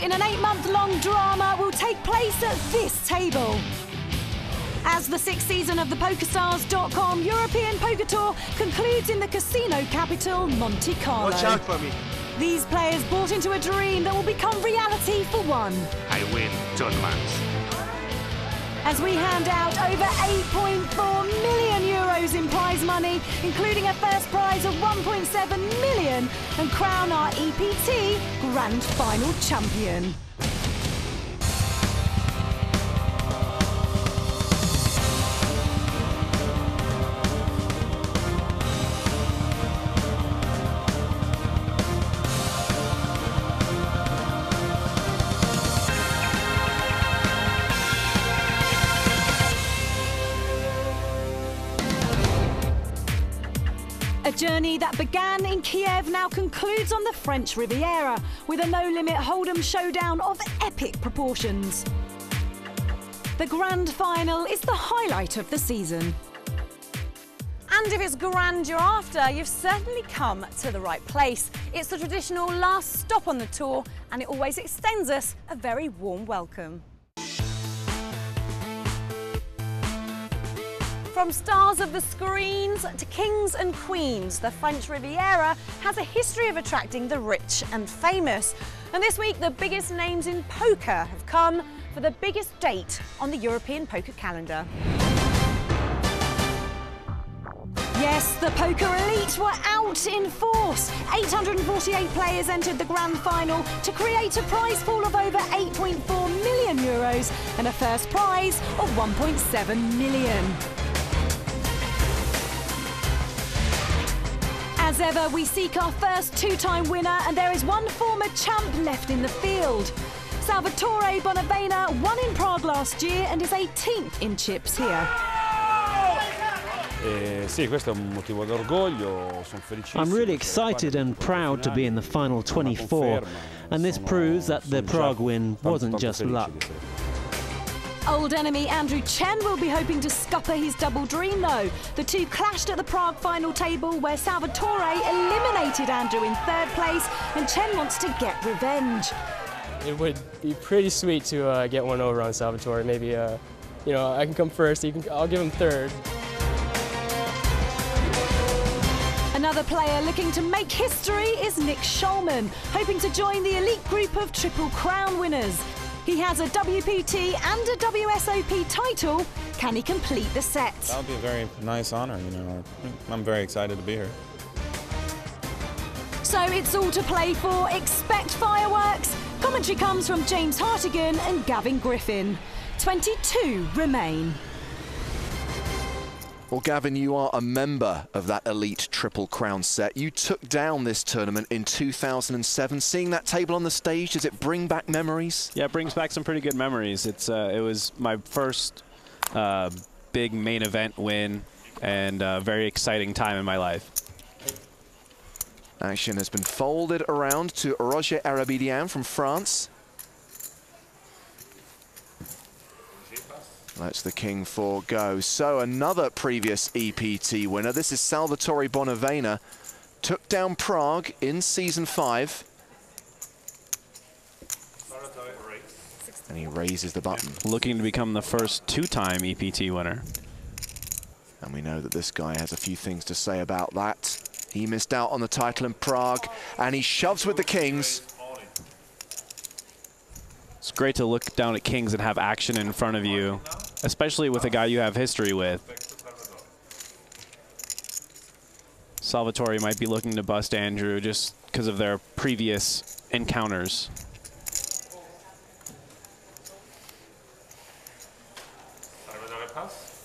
in an 8-month-long drama will take place at this table. As the 6th season of the PokerStars.com European Poker Tour concludes in the casino capital, Monte Carlo. Watch out for me. These players bought into a dream that will become reality for one. I win tournaments. As we hand out over 8.4 million euros in prize money, including a first prize of 1.7 million, and crown our EPT Grand Final champion. A journey that began in Kiev now concludes on the French Riviera with a no-limit hold'em showdown of epic proportions. The grand final is the highlight of the season. And if it's grand you're after, you've certainly come to the right place. It's the traditional last stop on the tour, and it always extends us a very warm welcome. From stars of the screens to kings and queens, the French Riviera has a history of attracting the rich and famous. And this week, the biggest names in poker have come for the biggest date on the European poker calendar. Yes, the poker elite were out in force. 848 players entered the grand final to create a prize pool of over 8.4 million euros and a first prize of 1.7 million. As ever, we seek our first two-time winner, and there is one former champ left in the field. Salvatore Bonavena won in Prague last year and is 18th in chips here. I'm really excited and proud to be in the final 24, and this proves that the Prague win wasn't just luck. Old enemy Andrew Chen will be hoping to scupper his double dream, though. The two clashed at the Prague final table, where Salvatore eliminated Andrew in 3rd place, and Chen wants to get revenge. It would be pretty sweet to get one over on Salvatore. Maybe, you know, I can come first. I'll give him 3rd. Another player looking to make history is Nick Schulman, hoping to join the elite group of Triple Crown winners. He has a WPT and a WSOP title. Can he complete the set? That would be a very nice honor, you know. I'm very excited to be here. So it's all to play for. Expect fireworks. Commentary comes from James Hartigan and Gavin Griffin. 22 remain. Well, Gavin, you are a member of that elite Triple Crown set. You took down this tournament in 2007. Seeing that table on the stage, does it bring back memories? Yeah, it brings back some pretty good memories. It was my first big main event win, and a very exciting time in my life. Action has been folded around to Roger Arabidian from France. That's the king for go. So another previous EPT winner. This is Salvatore Bonavena. Took down Prague in season 5. And he raises the button. Looking to become the first 2-time EPT winner. And we know that this guy has a few things to say about that. He missed out on the title in Prague, and he shoves with the kings. It's great to look down at kings and have action in front of you, especially with a guy you have history with. Salvatore might be looking to bust Andrew just because of their previous encounters.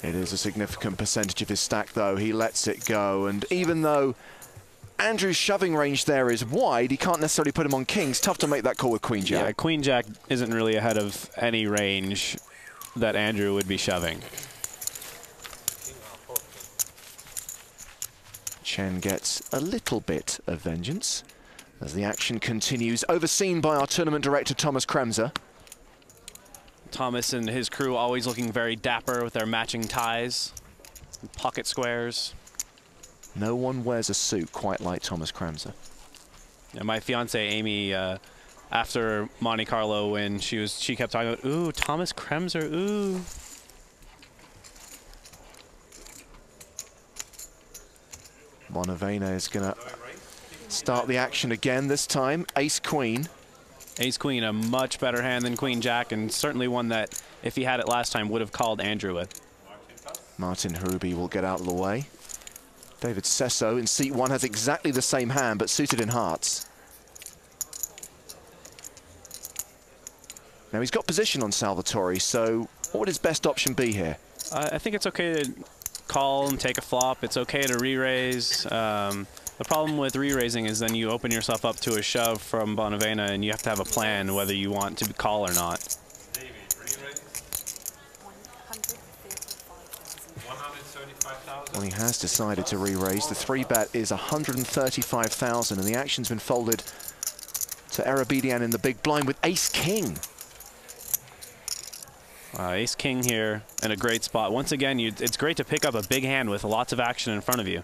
It is a significant percentage of his stack, though. He lets it go, and even though Andrew's shoving range there is wide, he can't necessarily put him on kings. Tough to make that call with Queen Jack. Yeah, Queen Jack isn't really ahead of any range that Andrew would be shoving. Chen gets a little bit of vengeance as the action continues, overseen by our tournament director, Thomas Kremser. Thomas and his crew always looking very dapper with their matching ties and pocket squares. No one wears a suit quite like Thomas Kremser. Yeah, my fiance Amy after Monte Carlo when she kept talking about, ooh, Thomas Kremser, ooh. Bonavena is going to start the action again, this time ace-queen. Ace-queen, a much better hand than queen-jack, and certainly one that, if he had it last time, would have called Andrew with. Martin Hruby will get out of the way. David Sesso in seat 1 has exactly the same hand, but suited in hearts. Now, he's got position on Salvatore, so what would his best option be here? I think it's okay to call and take a flop. It's okay to re-raise. The problem with re-raising is then you open yourself up to a shove from Bonavena, and you have to have a plan whether you want to call or not. Well, he has decided to re-raise. The 3-bet is 135,000, and the action's been folded to Erebedian in the big blind with ace-king. Ace-king here in a great spot. Once again, it's great to pick up a big hand with lots of action in front of you.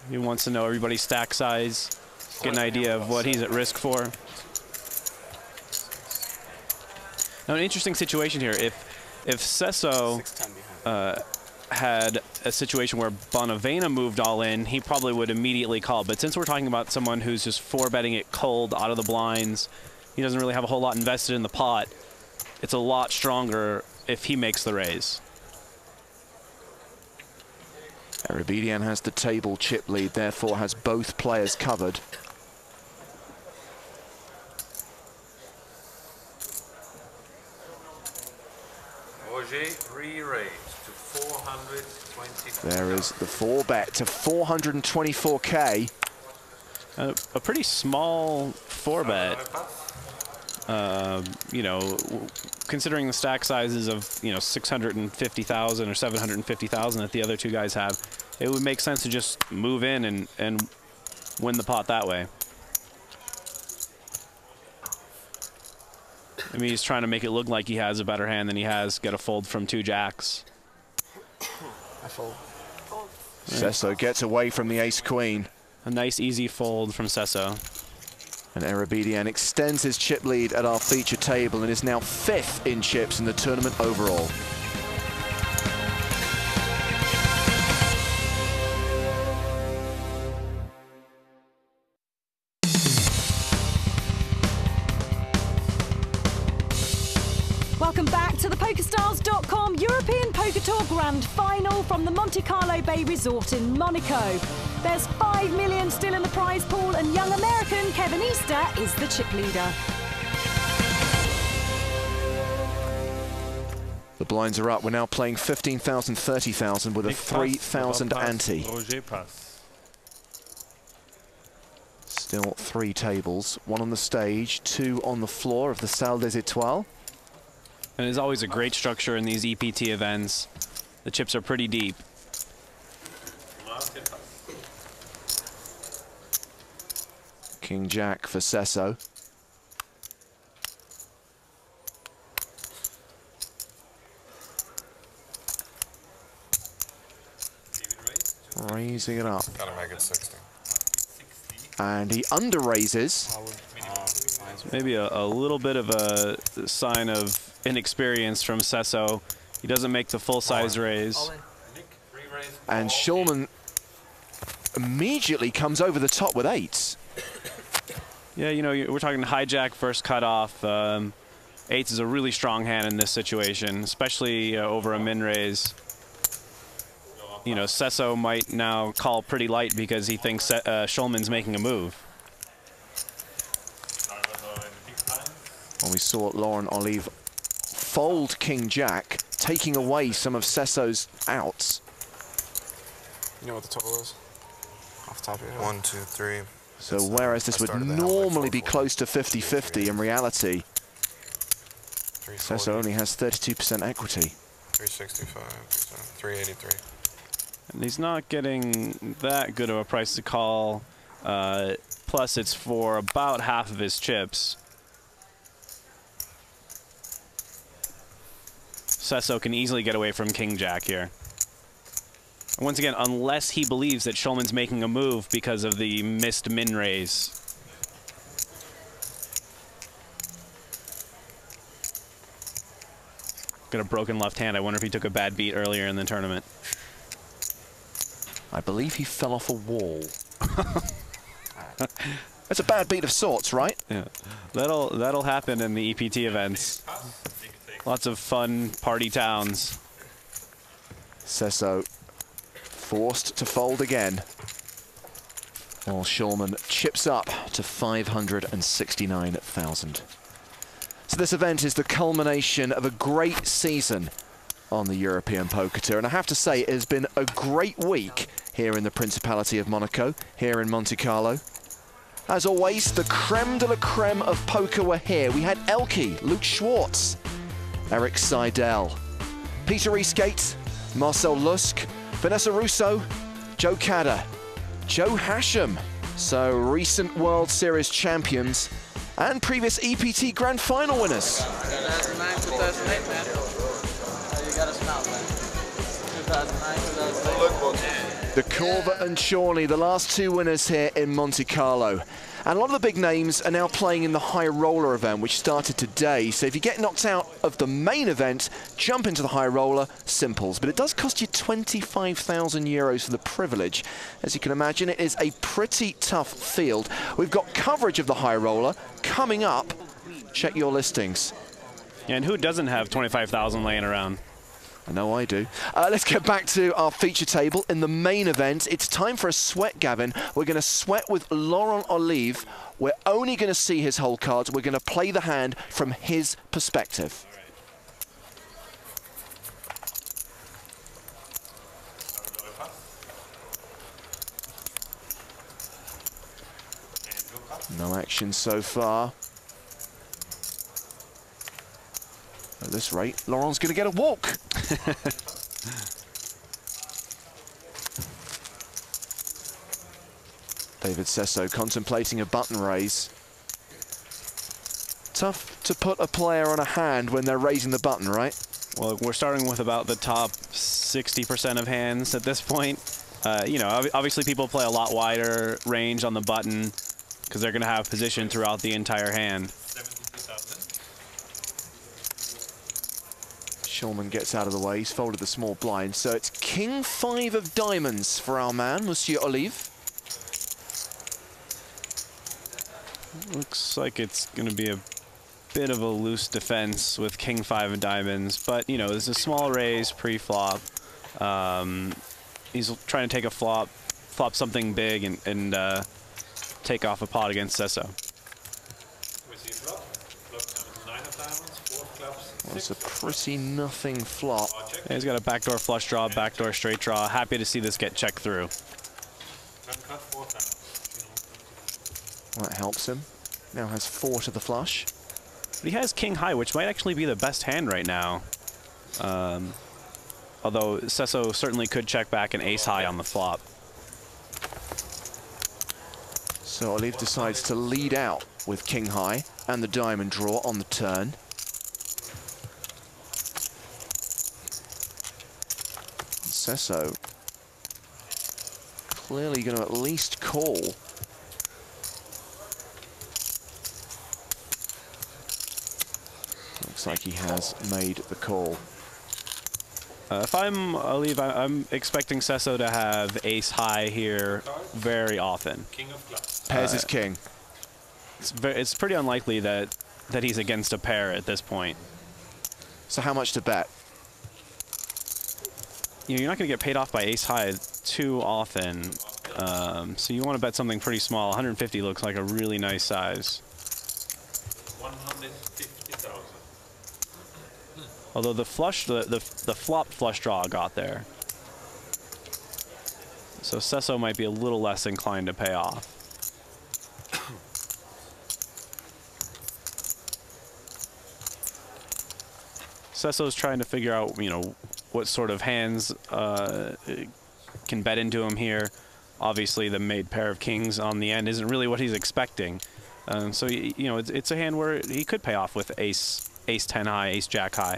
He wants to know everybody's stack size, get an idea of what he's at risk for. Now, an interesting situation here. If Sesso had a situation where Bonavena moved all in, he probably would immediately call. But since we're talking about someone who's just 4-betting it cold out of the blinds, he doesn't really have a whole lot invested in the pot. It's a lot stronger if he makes the raise. Erebedian has the table chip lead, therefore has both players covered. Re-raise to 420. There is the 4-bet to 424K. A pretty small 4-bet. You know, considering the stack sizes of, you know, 650,000 or 750,000 that the other two guys have, it would make sense to just move in and win the pot that way. I mean, he's trying to make it look like he has a better hand than he has. Get a fold from 2 jacks. I fold. Sesso gets away from the ace-queen. A nice, easy fold from Sesso. And Erebedian extends his chip lead at our feature table and is now 5th in chips in the tournament overall. Welcome back to the PokerStars.com European Poker Tour Grand Final from the Monte Carlo Bay Resort in Monaco. There's $5 million still in the prize pool, and young American Kevin Easter is the chip leader. The blinds are up. We're now playing 15,000, 30,000 with a 3,000 ante. Still 3 tables, 1 on the stage, 2 on the floor of the Salle des Étoiles. And there's always a great structure in these EPT events. The chips are pretty deep. King Jack for Sesso. Raising it up. Gotta make it 60. And he under raises. Maybe a little bit of a sign of inexperience from Sesso. He doesn't make the full size raise. And Shulman immediately comes over the top with 8s. Yeah, you know, we're talking hijack versus cutoff. 8s is a really strong hand in this situation, especially over a min raise. You know, Sesso might now call pretty light because he thinks Shulman's making a move. Well, we saw Laurent Olive fold King Jack, taking away some of Sesso's outs. You know what the total is? Off the top of your head? 1, 2, 3. So whereas this would normally be close to 50-50, in reality, Sesso only has 32% equity. 365, 383. And he's not getting that good of a price to call. Plus, it's for about half of his chips. Sesso can easily get away from King Jack here. Once again, unless he believes that Schulman's making a move because of the missed min raise. Got a broken left hand. I wonder if he took a bad beat earlier in the tournament. I believe he fell off a wall. That's a bad beat of sorts, right? Yeah, that'll happen in the EPT events. Lots of fun party towns. Sesso forced to fold again, while Schulman chips up to 569,000. So this event is the culmination of a great season on the European Poker Tour, and I have to say it has been a great week here in the Principality of Monaco, here in Monte Carlo. As always, the creme de la creme of poker were here. We had Elke, Luke Schwartz, Eric Seidel, Peter Eastgate, Marcel Lusk, Vanessa Russo, Joe Cadder, Joe Hashem. So recent World Series champions and previous EPT Grand Final winners. 2009, 2008, man. You gotta smile, man. 2009, 2008. The Corva and Chorley, the last two winners here in Monte Carlo. And a lot of the big names are now playing in the high roller event, which started today. So if you get knocked out of the main event, jump into the high roller, simples. But it does cost you 25,000 euros for the privilege. As you can imagine, it is a pretty tough field. We've got coverage of the high roller coming up. Check your listings. Yeah, and who doesn't have 25,000 laying around? I know I do. Let's get back to our feature table. In the main event, it's time for a sweat, Gavin. We're going to sweat with Laurent Olive. We're only going to see his whole cards. We're going to play the hand from his perspective. No action so far. At this rate, Laurent's going to get a walk. David Sesso contemplating a button raise. Tough to put a player on a hand when they're raising the button, right? Well, we're starting with about the top 60% of hands at this point. You know, obviously people play a lot wider range on the button because they're going to have position throughout the entire hand. Schulman gets out of the way. He's folded the small blind. So it's King 5 of diamonds for our man, Monsieur Olive. Looks like it's going to be a bit of a loose defense with King 5 of diamonds. But, you know, there's a small raise pre-flop. He's trying to take a flop something big and take off a pot against Sesso. It's a pretty nothing flop. Yeah, he's got a backdoor flush draw, backdoor straight draw. Happy to see this get checked through. That helps him. Now has 4 to the flush. But he has king high, which might actually be the best hand right now. Although Sesso certainly could check back an ace high on the flop. So Olive decides to lead out with king high and the diamond draw on the turn. Sesso clearly going to at least call. Looks like he has made the call. If I'm Olive, I'm expecting Sesso to have ace high here very often. King of clubs. Pairs is king. It's pretty unlikely that he's against a pair at this point. So how much to bet? You know, you're not going to get paid off by ace high too often, so you want to bet something pretty small. 150 looks like a really nice size. 150,000. Although the flush, the flop flush draw got there, so Sesso might be a little less inclined to pay off. Sesso's trying to figure out, you know, what sort of hands can bet into him here. Obviously, the made pair of kings on the end isn't really what he's expecting. So, you know, it's a hand where he could pay off with ace 10 high, ace jack high.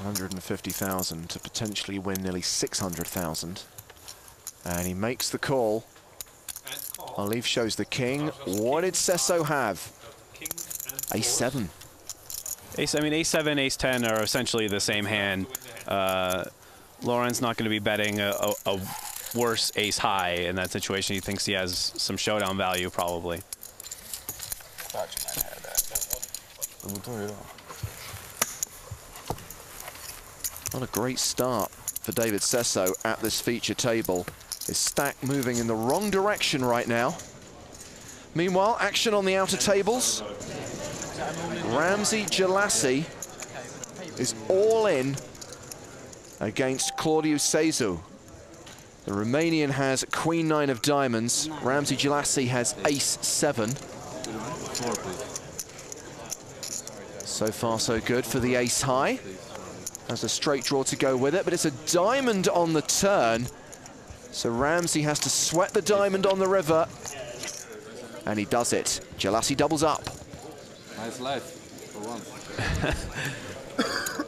150,000 to potentially win nearly 600,000. And he makes the call. Olive shows the king. What did Sesso have? Ace-7. Ace-7, Ace-10 are essentially the same hand. Lauren's not going to be betting a worse ace-high in that situation. He thinks he has some showdown value, probably. Thought you might have that. What a great start for David Sesso at this feature table. His stack moving in the wrong direction right now. Meanwhile, action on the outer tables. Ramzi Jalassi is all in against Claudiu Sezu. The Romanian has Queen-9 of diamonds. Ramzi Jalassi has Ace-7. So far, so good for the ace-high. Has a straight draw to go with it, but it's a diamond on the turn. So Ramzi has to sweat the diamond on the river. And he does it. Jalassi doubles up. Nice life, for once.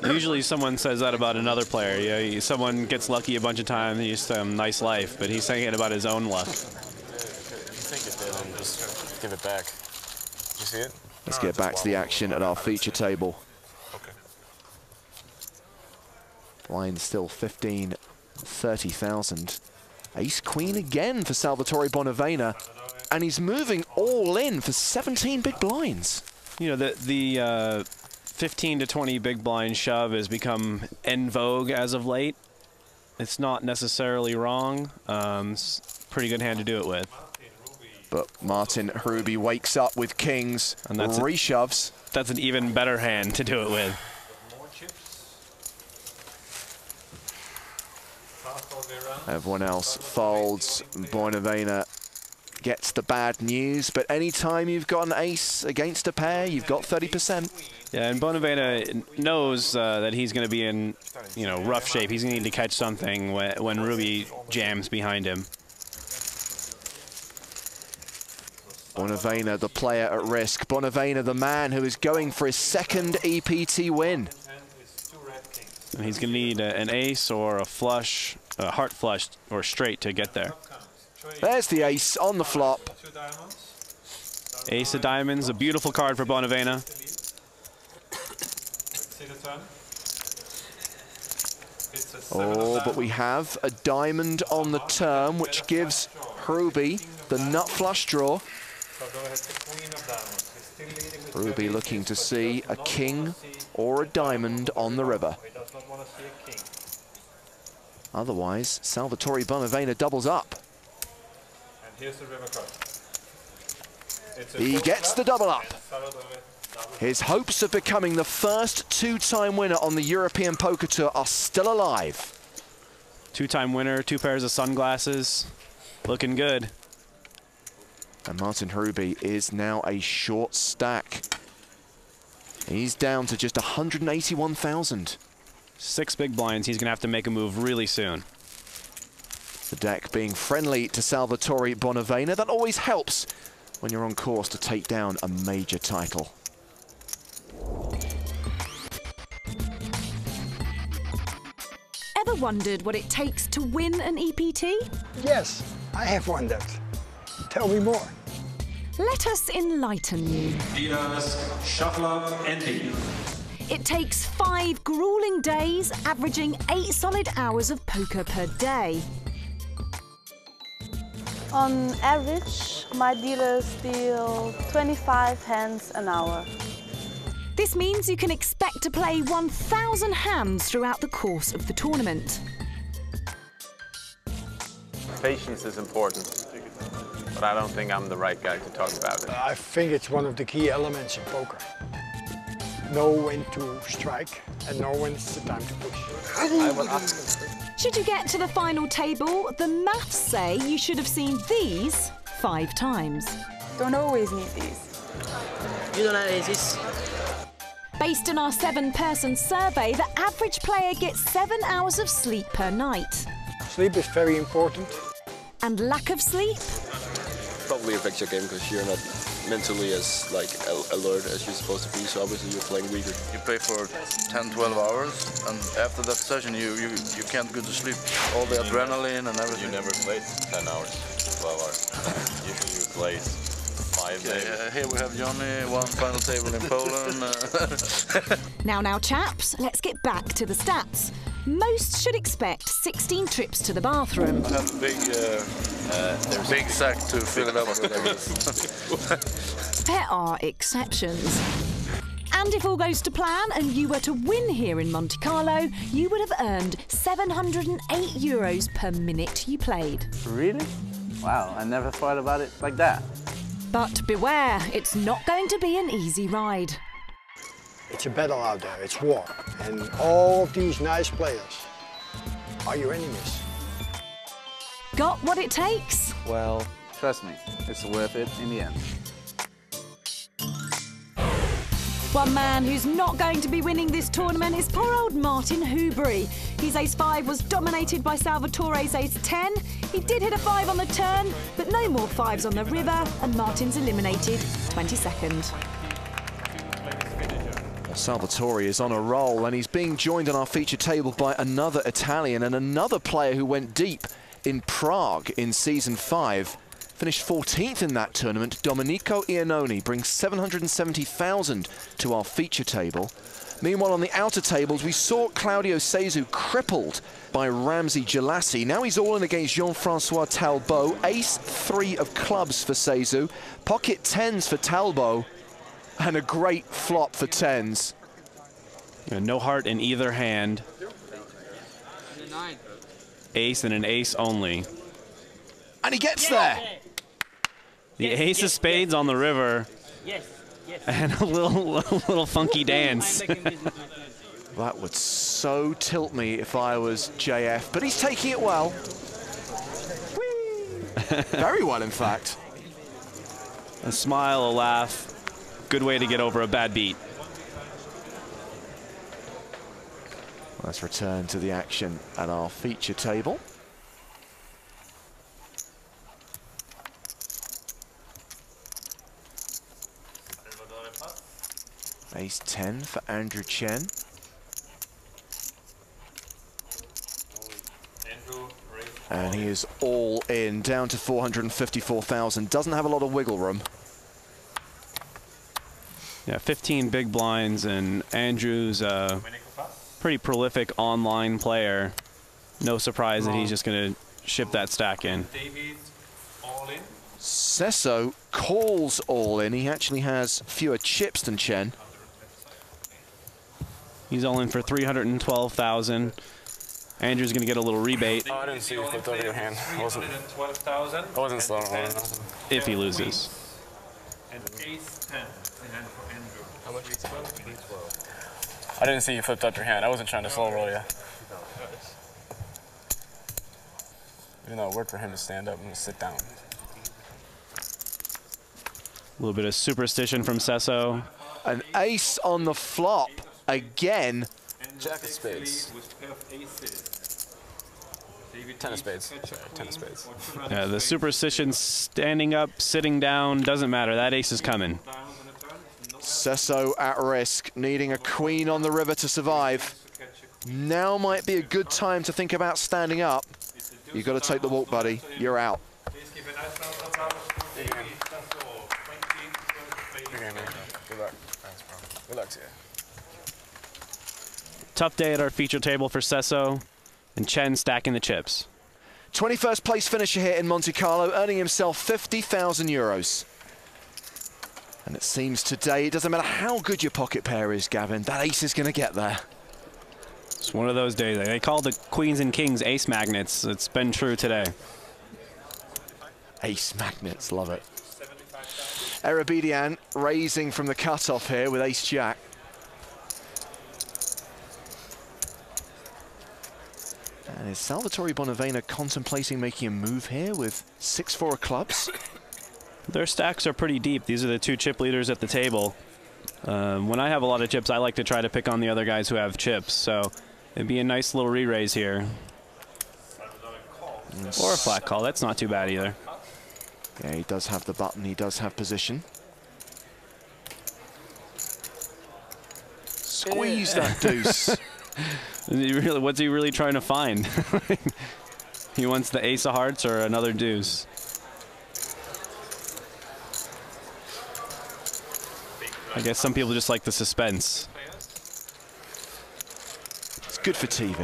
Usually someone says that about another player. You know, someone gets lucky a bunch of times and you say, nice life, but he's saying it about his own luck. You think it did, and just give it back. Did you see it? Let's get back to the action at our feature table. Okay. Blind still 15, 30,000. Ace-Queen again for Salvatore Bonavena. And he's moving all in for 17 big blinds. You know, the 15 to 20 big blind shove has become en vogue as of late. It's not necessarily wrong. It's a pretty good hand to do it with. But Martin Hruby wakes up with kings and that's reshoves. That's an even better hand to do it with. Everyone else folds. Bonavena gets the bad news, but anytime you've got an ace against a pair, you've got 30%. Yeah, and Bonavena knows that he's going to be in, you know, rough shape. He's going to need to catch something when Ruby jams behind him. Bonavena, the player at risk. Bonavena, the man who is going for his second EPT win. And he's going to need an ace or a flush, a heart flush or straight to get there. There's the ace on the flop. Ace of diamonds, a beautiful card for Bonavena. Oh, but we have a diamond on the turn, which gives Hruby the nut flush draw. Hruby looking to see a king or a diamond on the river. Otherwise, Salvatore Bonavena doubles up. He gets the double up. His hopes of becoming the first two-time winner on the European Poker Tour are still alive. Two-time winner, 2 pairs of sunglasses, looking good. And Martin Hruby is now a short stack. He's down to just 181,000. 6 big blinds. He's going to have to make a move really soon. The deck being friendly to Salvatore Bonavena. That always helps when you're on course to take down a major title. Ever wondered what it takes to win an EPT? Yes, I have wondered. Tell me more. Let us enlighten you. Dealers, shuffler, Andy. It takes 5 grueling days, averaging 8 solid hours of poker per day. On average, my dealers deal 25 hands an hour. This means you can expect to play 1,000 hands throughout the course of the tournament. Patience is important, but I don't think I'm the right guy to talk about it. I think it's one of the key elements in poker. Know when to strike and know when it's the time to push. I will ask him. Should you get to the final table, the maths say you should have seen these 5 times. Don't always need these. You don't have aces. Based on our 7-person survey, the average player gets 7 hours of sleep per night. Sleep is very important. And lack of sleep? Probably a picture game because you're not mentally as like alert as you're supposed to be, so obviously you're playing weaker. You play for 10-12 hours, and after that session you can't go to sleep. All the adrenaline and everything. You never played 10 hours, 12 hours. Usually you play 5 days. Here we have Johnny, one final table in Poland. Now, chaps, let's get back to the stats. Most should expect 16 trips to the bathroom. I have a big sack to fill it up with, I guess. There are exceptions. And if all goes to plan and you were to win here in Monte Carlo, you would have earned €708 per minute you played. Really? Wow, I never thought about it like that. But beware, it's not going to be an easy ride. It's a battle out there, it's war. And all of these nice players are your enemies. Got what it takes? Well, trust me, it's worth it in the end. One man who's not going to be winning this tournament is poor old Martin Hoobury. His ace-5 was dominated by Salvatore's ace-10. He did hit a 5 on the turn, but no more 5s on the river, and Martin's eliminated 22nd. Salvatore is on a roll, and he's being joined on our feature table by another Italian and another player who went deep in Prague in Season 5. Finished 14th in that tournament. Domenico Iannone brings 770,000 to our feature table. Meanwhile, on the outer tables, we saw Claudio Cezu crippled by Ramsey Gelassi. Now he's all in against Jean-Francois Talbot. Ace-3 of clubs for Cezu. Pocket 10s for Talbot. And a great flop for 10s. And no heart in either hand. Ace and an ace only. And he gets there. The ace of spades on the river. And a little funky dance. That would so tilt me if I was JF, but he's taking it well. Very well, in fact. A smile, a laugh. Good way to get over a bad beat. Let's return to the action at our feature table. Ace-10 for Andrew Chen. And he is all in, down to 454,000. Doesn't have a lot of wiggle room. Yeah, 15 big blinds, and Andrew's a pretty prolific online player. No surprise that he's just going to ship that stack in. Cesso calls all in. He actually has fewer chips than Chen. He's all in for 312,000. Andrew's going to get a little rebate. Oh, I didn't see you flipped over your hand. I wasn't slow. If he loses. And ace-10 in hand for Andrew. How much is 12? I didn't see you flipped up your hand. I wasn't trying to slow roll you. Even though it worked for him to stand up, I'm going to sit down. A little bit of superstition from Cesso. An ace on the flop again. Jack of spades. 10 of spades. Sorry, 10 of spades. Yeah, the superstition standing up, sitting down, doesn't matter. That ace is coming. Cesso at risk, needing a queen on the river to survive. Now might be a good time to think about standing up. You've got to take the walk, buddy. You're out. Good luck. Thanks, bro. Good luck to you. Tough day at our feature table for Cesso, and Chen stacking the chips. 21st place finisher here in Monte Carlo, earning himself 50,000 euros. And it seems today, it doesn't matter how good your pocket pair is, Gavin, that ace is going to get there. It's one of those days. They call the queens and kings ace magnets. It's been true today. Ace magnets, love it. Erabedian raising from the cutoff here with ace-jack. And is Salvatore Bonavena contemplating making a move here with 6-4 of clubs? Their stacks are pretty deep. These are the two chip leaders at the table. When I have a lot of chips, I like to try to pick on the other guys who have chips. So it'd be a nice little re-raise here. Yes. Or a flat call. That's not too bad either. Yeah, he does have the button. He does have position. Squeeze that deuce. What's he really trying to find? He wants the ace of hearts or another deuce. I guess some people just like the suspense. It's good for TV.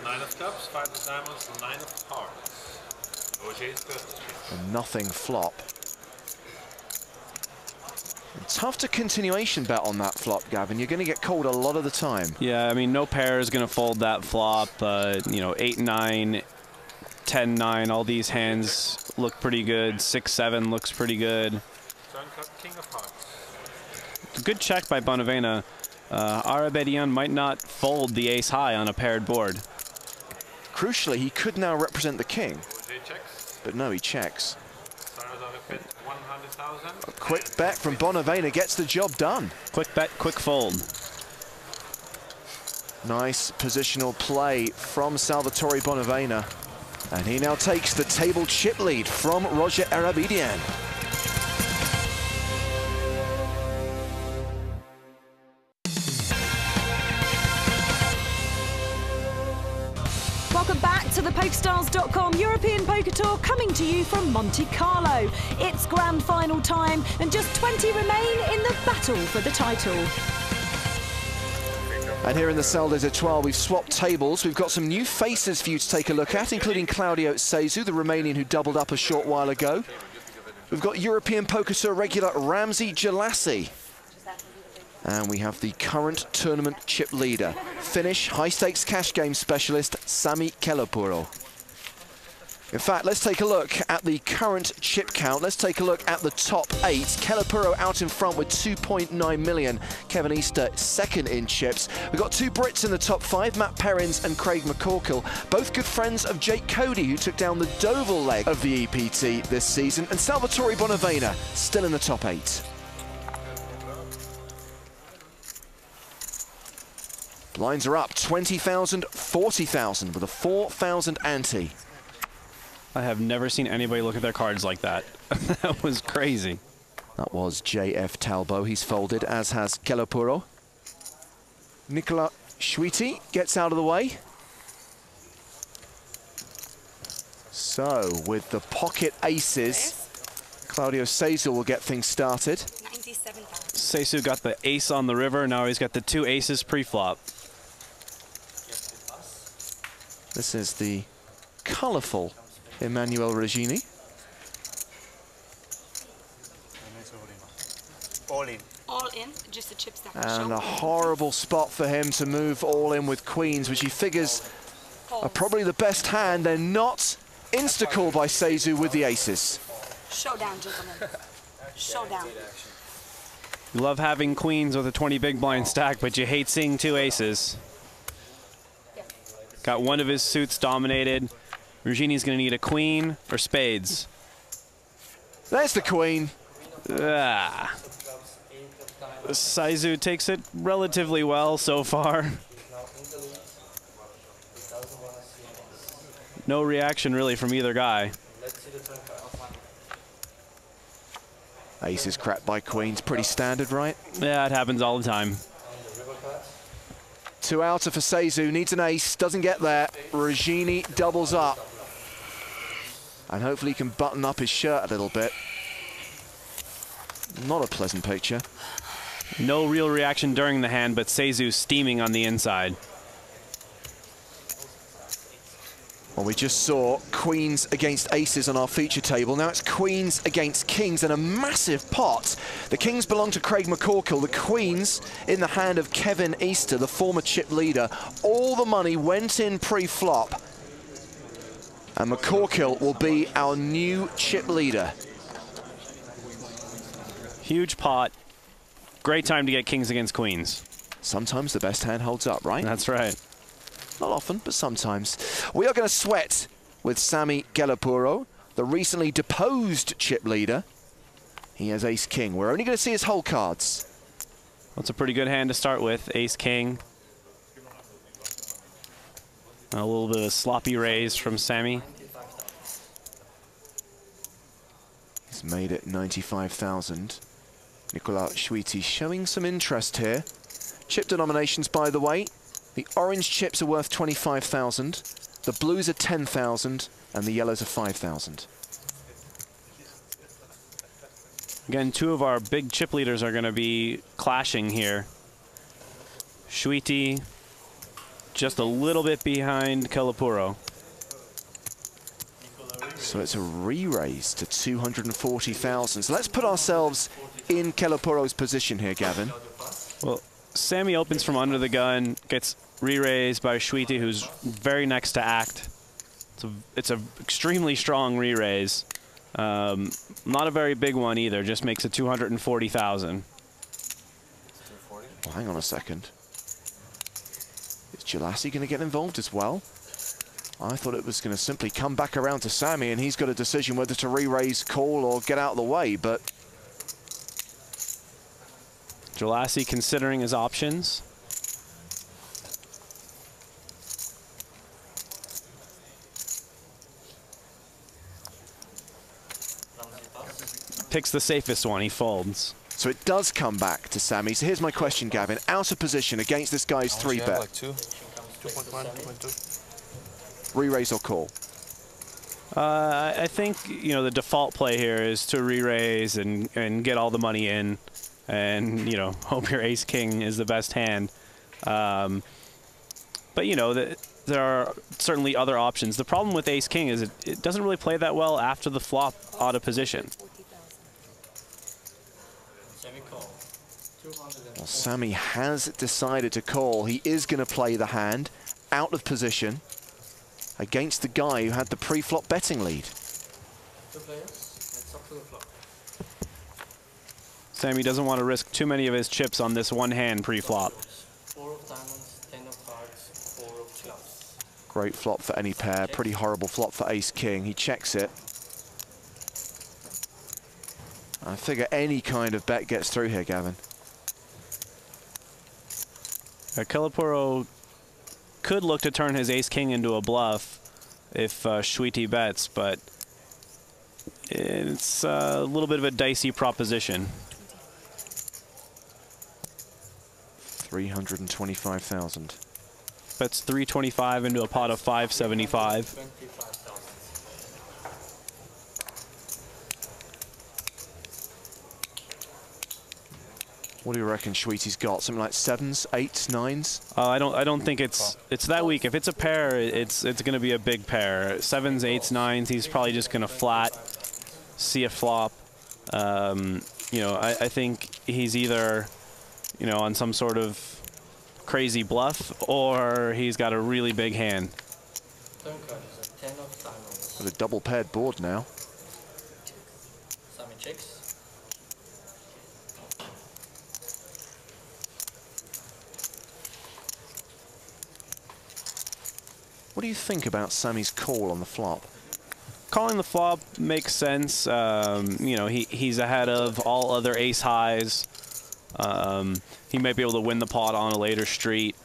9 of clubs, 5 of diamonds, 9 of hearts. A nothing flop. Tough to continuation bet on that flop, Gavin. You're going to get called a lot of the time. Yeah, I mean, no pair is going to fold that flop. You know, 8-9, 10-9, all these hands look pretty good. 6-7 looks pretty good. King of hearts. Good check by Bonavena. Arabedian might not fold the ace high on a paired board. Crucially, he could now represent the king. But no, he checks. A quick bet from Bonavena gets the job done. Quick bet, quick fold. Nice positional play from Salvatore Bonavena. And he now takes the table chip lead from Roger Arabedian. Welcome back to the PokerStars.com European Poker Tour, coming to you from Monte Carlo. It's grand final time and just 20 remain in the battle for the title. And here in the Cell des Etoiles, we've swapped tables. We've got some new faces for you to take a look at, including Claudio Cezu, the Romanian who doubled up a short while ago. We've got European Poker Tour regular Ramzi Jalassi. And we have the current tournament chip leader, Finnish high-stakes cash game specialist Sami Kelopuro. In fact, let's take a look at the current chip count. Let's take a look at the top 8. Kelopuro out in front with 2.9 million. Kevin Easter second in chips. We've got 2 Brits in the top 5, Matt Perrins and Craig McCorkle, both good friends of Jake Cody, who took down the Deauville leg of the EPT this season, and Salvatore Bonavena still in the top 8. Blinds are up, 20,000, 40,000 with a 4,000 ante. I have never seen anybody look at their cards like that. That was crazy. That was JF Talbot. He's folded, as has Kelopuro. Nicola Schwiti gets out of the way. So, with the pocket aces, Claudio Cezu will get things started. Cezu got the ace on the river. Now he's got the 2 aces pre-flop. This is the colourful Emanuele Regini. All in. All in, just the chip stack. And a horrible spot for him to move all in with queens, which he figures are probably the best hand. They're not insta-call by Cezu with the aces. Showdown, gentlemen. Showdown. You love having queens with a 20 big blind stack, but you hate seeing 2 aces. Got one of his suits dominated. Regini's going to need a queen or spades. There's the queen. Cezu takes it relatively well so far. No reaction really from either guy. Aces cracked by queens, pretty standard, right? Yeah, it happens all the time. 2 outer for Cezu, needs an ace, doesn't get there. Regini doubles up. And hopefully he can button up his shirt a little bit. Not a pleasant picture. No real reaction during the hand, but Cezu steaming on the inside. Well, we just saw queens against aces on our feature table. Now it's queens against kings and a massive pot. The kings belong to Craig McCorkle. The queens in the hand of Kevin Easter, the former chip leader. All the money went in pre-flop. And McCorkle will be our new chip leader. Huge pot. Great time to get kings against queens. Sometimes the best hand holds up, right? That's right. Not often, but sometimes. We are going to sweat with Sami Kelopuro, the recently deposed chip leader. He has ace-king. We're only going to see his whole cards. That's a pretty good hand to start with, ace-king. A little bit of a sloppy raise from Sami. He's made it 95,000. Nicola Schwiti showing some interest here. Chip denominations, by the way. The orange chips are worth 25,000. The blues are 10,000, and the yellows are 5,000. Again, two of our big chip leaders are going to be clashing here. Schwiti just a little bit behind Kelapuro. So it's a re-raise to 240,000. So let's put ourselves in Kelapuro's position here, Gavin. Well, Sammy opens from under the gun, gets re-raised by Schwiti, who's very next to act. It's a extremely strong re-raise. Not a very big one either, just makes it 240,000. Well, hang on a second. Is Jalassi going to get involved as well? I thought it was going to simply come back around to Sammy, and he's got a decision whether to re-raise, call, or get out of the way, but... Jalassi considering his options. Picks the safest one, he folds. So it does come back to Sammy. So here's my question, Gavin. Out of position against this guy's 3-bet. Like 2.1, 2.2. Re-raise or call? I think, you know, the default play here is to re-raise and get all the money in and, you know, hope your ace-king is the best hand. But, you know, there are certainly other options. The problem with ace-king is it doesn't really play that well after the flop out of position. Well, Sammy has decided to call. He is going to play the hand out of position against the guy who had the pre-flop betting lead. Sammy doesn't want to risk too many of his chips on this one hand pre-flop. 4 of diamonds, 10 of hearts, 4 of clubs. Great flop for any pair. Pretty horrible flop for ace-king. He checks it. I figure any kind of bet gets through here, Gavin. Kelapuro could look to turn his ace-king into a bluff if Schwiti bets, but it's a little bit of a dicey proposition. 325,000. Bets 325 into a pot of 575. What do you reckon Schwiti's got? Something like 7s, 8s, 9s? I don't think it's that weak. If it's a pair, it's going to be a big pair. 7s, 8s, 9s. He's probably just going to flat, see a flop. You know, I think he's either, you know, on some sort of crazy bluff, or he's got a really big hand. Got a double paired board now. Sammy checks. What do you think about Sammy's call on the flop? Calling the flop makes sense. You know, he's ahead of all other ace highs. He might be able to win the pot on a later street.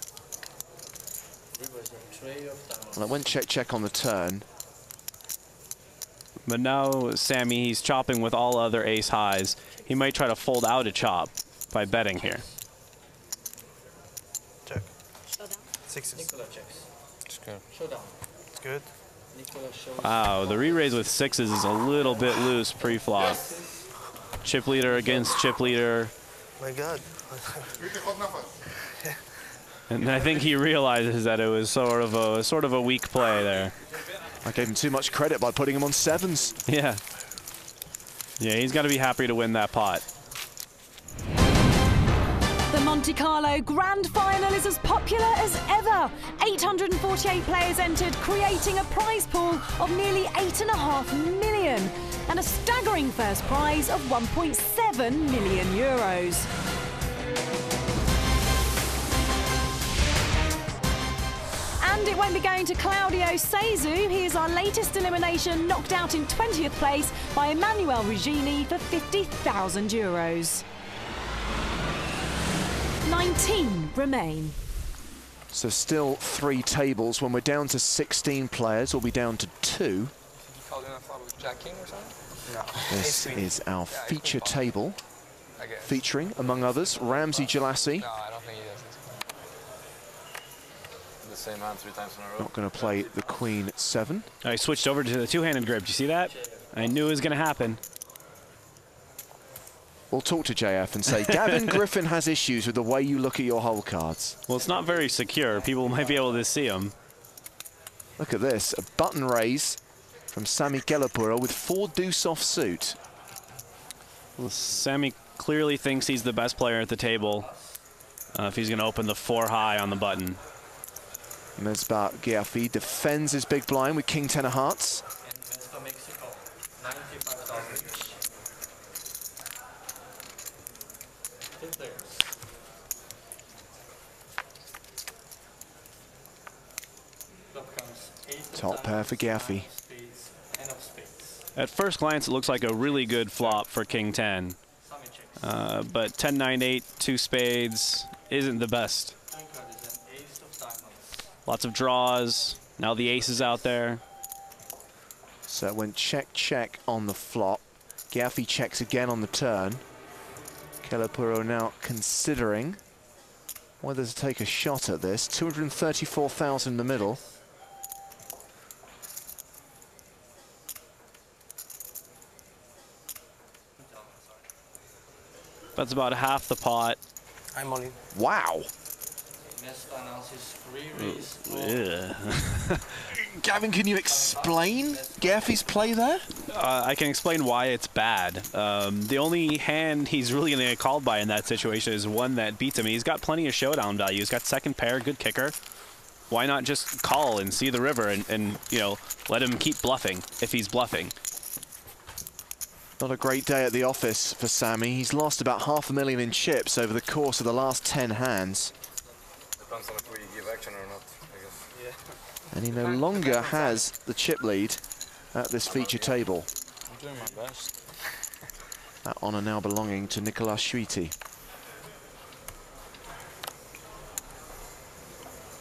Well, it went check on the turn. But now Sammy, he's chopping with all other ace highs. He might try to fold out a chop by betting here. Check. 6s. Nicola checks. It's good. Showdown. It's good. Nicola shows. Wow, the re-raise with 6s is a little bit loose pre-flop. Chip leader against chip leader. My God. And I think he realizes that it was sort of a weak play there. I gave him too much credit by putting him on 7s. Yeah. Yeah, he's got to be happy to win that pot. The Monte Carlo Grand Final is as popular as ever. 848 players entered, creating a prize pool of nearly €8.5 million and a staggering first prize of €1.7 million. And it won't be going to Claudio Seizu. He is our latest elimination, knocked out in 20th place by Emanuele Regini for €50,000. 19 remain. So still 3 tables. When we're down to 16 players, we'll be down to 2. Did you call in a flop with Jack King or something? This is our feature table, featuring, among others, Ramsey Jalassi. No, I don't think he does. The same hand 3 times in a row. Not going to play the Queen 7. I switched over to the two-handed grip. Do you see that? I knew it was going to happen. We'll talk to JF and say, Gavin Griffin has issues with the way you look at your hole cards. Well, it's not very secure. People might be able to see them. Look at this, a button raise from Sami Kelapuro with 4 deuce off suit. Well, Sami clearly thinks he's the best player at the table if he's going to open the 4 high on the button. Mesbah Giafi defends his big blind with King 10 of hearts. Top pair for Giafi. At first glance, it looks like a really good flop for King 10. But 10, 9, 8, 2 spades isn't the best. Lots of draws. Now the ace is out there. So it went check, check on the flop. Giafi checks again on the turn. Kelapuro now considering whether to take a shot at this. 234,000 in the middle. That's about half the pot. I'm on. Wow. Gavin, can you explain Giafi's play there? I can explain why it's bad. The only hand he's really going to get called by in that situation is one that beats him. He's got plenty of showdown value. He's got second pair, good kicker. Why not just call and see the river and you know, let him keep bluffing if he's bluffing? Not a great day at the office for Sami. He's lost about $500,000 in chips over the course of the last 10 hands. Depends on if we give action or not, I guess. Yeah. And he no longer has the chip lead at this feature table. I'm doing my best. That honour now belonging to Nicolas Schuite.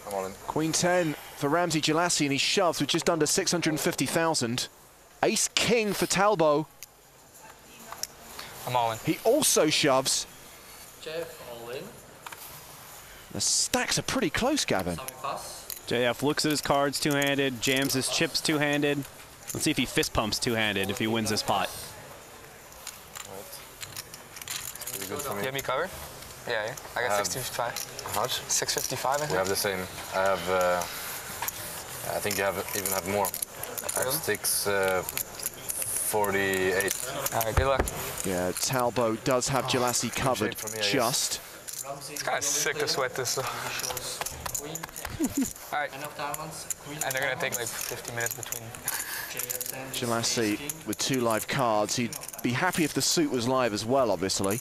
I'm all in. Queen 10 for Ramsey Jalassi, and he shoves with just under 650,000. Ace King for Talbot. I'm all in. He also shoves. Jeff, all in. The stacks are pretty close, Gavin. JF looks at his cards two-handed, jams his chips two-handed. Let's see if he fist pumps two-handed if he wins this pot. Pretty good for me. You have me covered? Yeah, I got 655. How much? 655, I think. We have the same. I have, I think you even have more. I have 648. All right, good luck. Yeah, Talbot does have Jalassi covered just. It's kind of sick to sweat this. All right. And they're going to take like 50 minutes between. Jalassi with 2 live cards. He'd be happy if the suit was live as well, obviously.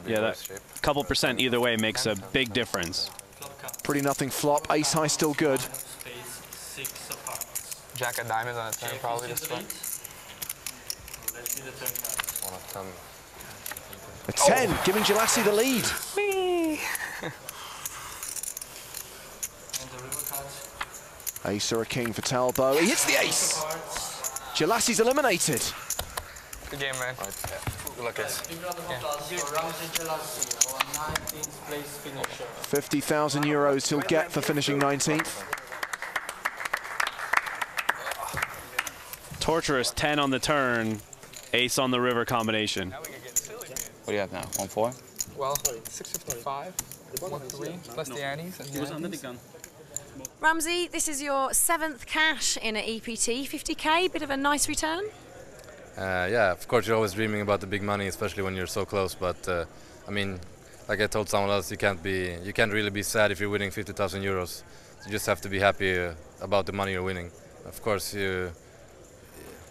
Yeah, that couple percent either way makes a big difference. Pretty nothing flop. Ace high still good. Jack of diamonds on a turn, probably this one. A 10, giving Jalassi the lead. Ace or a king for Talbot. He hits the ace. Jalassi's eliminated. Good game, man. Good luck, guys. 50,000 euros he'll get for finishing 19th. Torturous 10 on the turn, ace on the river combination. What do you have now? 1-4? Well, 655, 1-3, plus the antes. Ramsey, this is your 7th cash in at EPT. 50k, bit of a nice return. Yeah, of course you're always dreaming about the big money, especially when you're so close. But I mean, like I told someone else, you can't really be sad if you're winning 50,000 euros. You just have to be happy about the money you're winning. Of course, it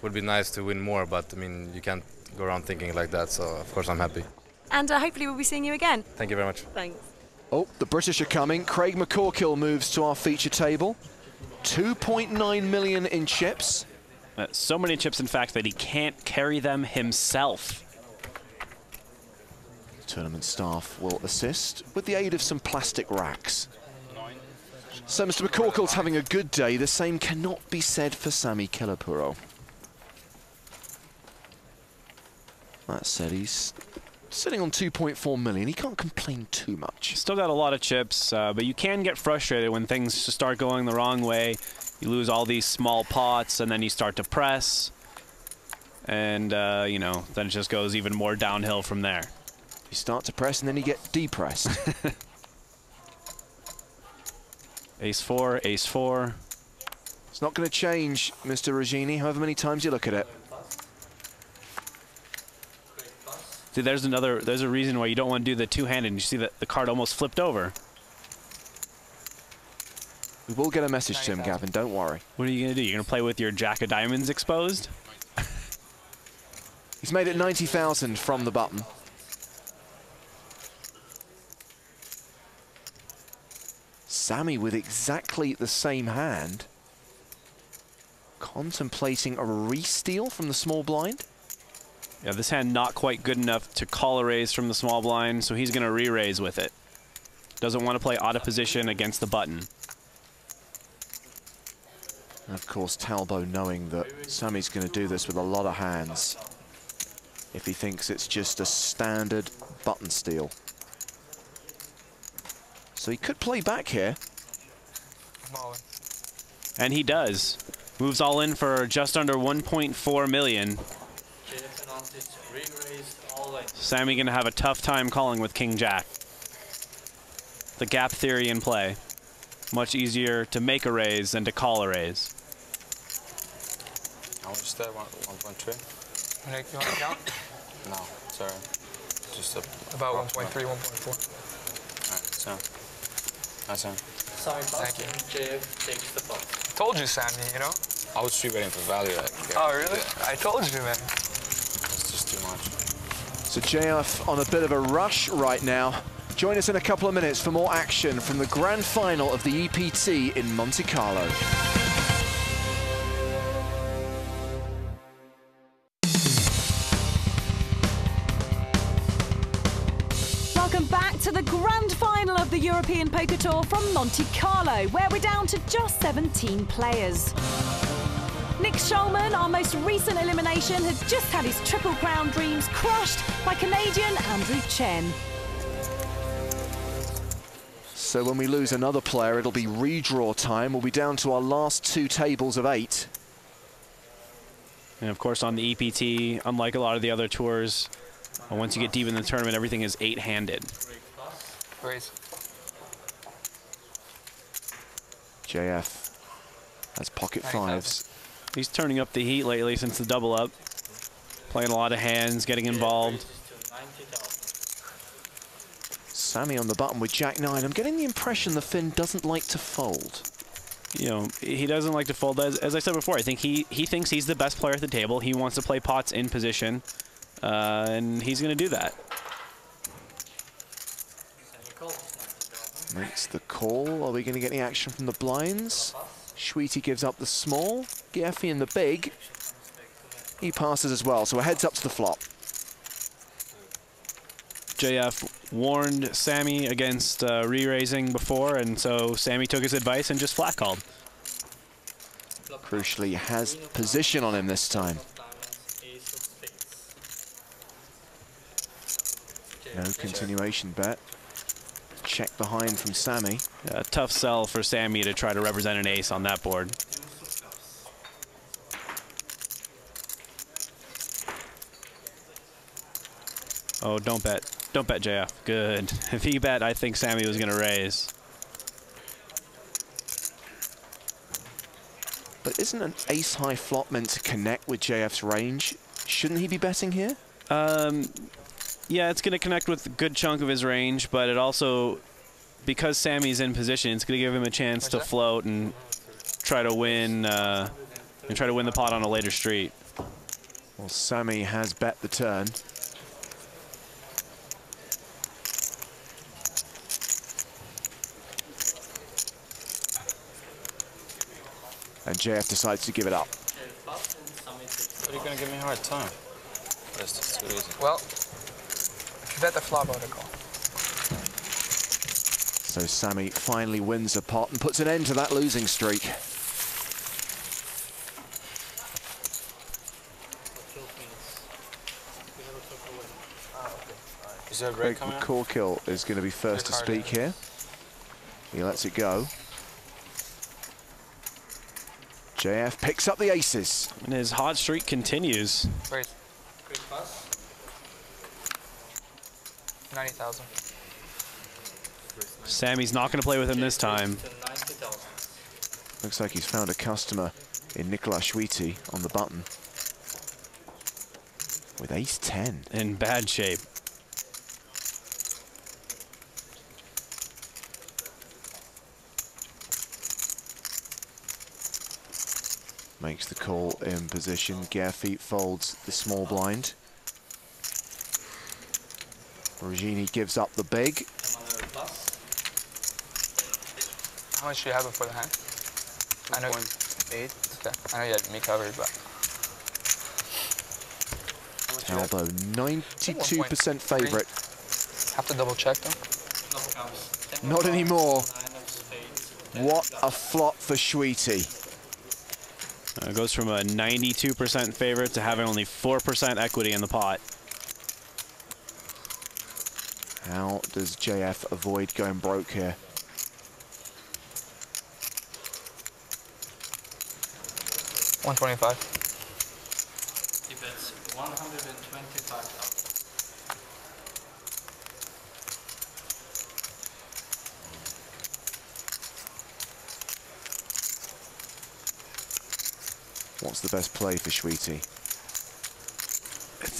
would be nice to win more, but I mean, you can't go around thinking like that. So of course I'm happy. And hopefully we'll be seeing you again. Thank you very much. Thanks. Oh, the British are coming. Craig McCorkill moves to our feature table. 2.9 million in chips. So many chips, in fact, that he can't carry them himself. Tournament staff will assist with the aid of some plastic racks. So Mr. McCorkill's having a good day. The same cannot be said for Sami Kelapuro. That said, he's sitting on 2.4 million. He can't complain too much. Still got a lot of chips, but you can get frustrated when things start going the wrong way. You lose all these small pots, and then you start to press. And, you know, then it just goes even more downhill from there. You start to press, and then you get depressed. Ace-4, ace-4. It's not going to change, Mr. Regini, however many times you look at it. See, there's a reason why you don't want to do the two-handed. You see that the card almost flipped over. We will get a message to him, Gavin, don't worry. What are you going to do? You're going to play with your Jack of Diamonds exposed? He's made it 90,000 from the button. Sammy with exactly the same hand. Contemplating a re-steal from the small blind. Yeah, this hand not quite good enough to call a raise from the small blind, so he's going to re-raise with it. Doesn't want to play out of position against the button. And of course, Talbot knowing that Sammy's going to do this with a lot of hands if he thinks it's just a standard button steal. So he could play back here. And he does. Moves all in for just under 1.4 million. Sammy going to have a tough time calling with King Jack. The gap theory in play. Much easier to make a raise than to call a raise. How much is that? 1.3? You want to count? No, sorry. Just about 1.3, 1.4. Alright, so. Nice hand. Sorry, thank you. JF takes the pot. Told you, Sammy, you know? I was waiting for value. Oh, really? I told you, man. It's just too much. So JF on a bit of a rush right now. Join us in a couple of minutes for more action from the grand final of the EPT in Monte Carlo. Welcome back to the grand final of the European Poker Tour from Monte Carlo, where we're down to just 17 players. Nick Schulman, our most recent elimination, has just had his Triple Crown dreams crushed by Canadian Andrew Chen. So when we lose another player, it'll be redraw time. We'll be down to our last two tables of 8. And of course on the EPT, unlike a lot of the other tours, once you get deep in the tournament, everything is 8-handed. Raise. JF has pocket 5s. He's turning up the heat lately since the double up. Playing a lot of hands, getting involved. Sammy on the button with Jack-9. I'm getting the impression the Finn doesn't like to fold. You know, he doesn't like to fold. As I said before, I think he thinks he's the best player at the table. He wants to play pots in position, and he's going to do that. Makes the call. Are we going to get any action from the blinds? Schweety gives up the small. Giaffi in the big. He passes as well, so a heads up to the flop. JF warned Sammy against re-raising before, and so Sammy took his advice and just flat called. Crucially, has position on him this time. No continuation bet. Check behind from Sammy. A tough sell for Sammy to try to represent an ace on that board. Oh, don't bet. Don't bet, JF. Good. If he bet, I think Sammy was going to raise. But isn't an ace-high flop meant to connect with JF's range? Shouldn't he be betting here? Yeah, it's going to connect with a good chunk of his range, but it also, because Sammy's in position, it's going to give him a chance to float and try to win the pot on a later street. Well, Sammy has bet the turn. And JF decides to give it up. Are you going to give me a hard time? That's just too easy. Well, if you bet the flop, I would call. So Sammy finally wins a pot and puts an end to that losing streak. Craig McCorkill is going to be first to speak here. He lets it go. JF picks up the aces. And his hot streak continues. Great. Great pass. 90,000. Sammy's not going to play with him this time. Looks like he's found a customer in Nicolas Schwiti on the button. With ace-10. In bad shape. Makes the call in position. Garfeet folds the small blind. Regini gives up the big. How much do you have before the hand? 2.8. Okay. I know you had me covered, but. Talbo, 92% favorite. Have to double check though. Not anymore. What a flop for Schwiti. Goes from a 92% favorite to having only 4% equity in the pot. How does JF avoid going broke here? $125. He bets 125,000. What's the best play for Schwiti?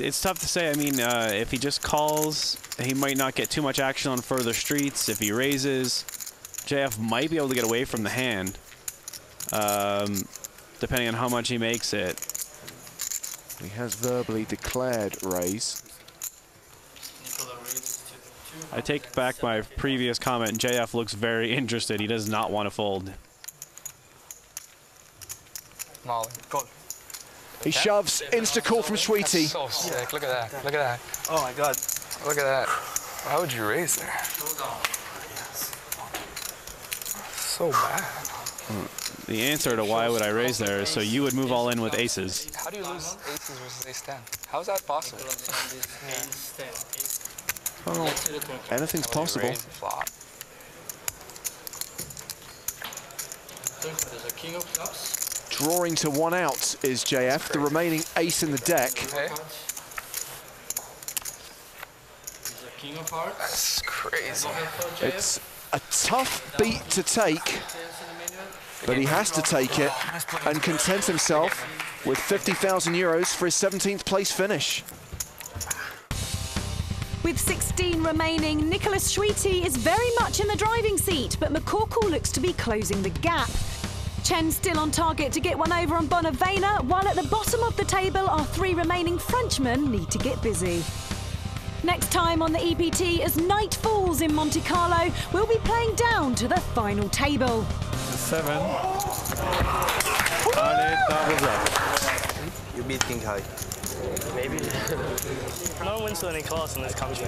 It's tough to say. I mean, if he just calls, he might not get too much action on further streets. If he raises, JF might be able to get away from the hand, depending on how much he makes it. He has verbally declared raise. I take back my previous comment. JF looks very interested. He does not want to fold. Molly. Gold. He shoves, insta-call from Schwiti. So sick. Look at that. Look at that. Oh my god. Look at that. How would you raise there? So bad. The answer to why would I raise there is so you would move all in with aces. How do you lose aces versus ace-10? How is that possible? Well, anything's possible. There's a king of clubs. Drawing to one out is JF, the remaining ace in the deck. Okay. There's a king of hearts. That's crazy. It's a tough beat to take, but he has to take it and content himself with 50,000 euros for his 17th place finish. With 16 remaining, Nicolas Schwiti is very much in the driving seat, but McCorkle looks to be closing the gap. Chen's still on target to get one over on Bonavena, while at the bottom of the table, our three remaining Frenchmen need to get busy. Next time on the EPT, as night falls in Monte Carlo, we'll be playing down to the final table. 7. You beat King High. Maybe. No one wins to any class in this country.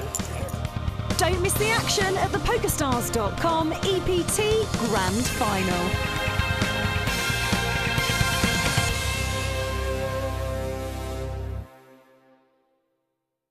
Don't miss the action at thepokerstars.com EPT Grand Final.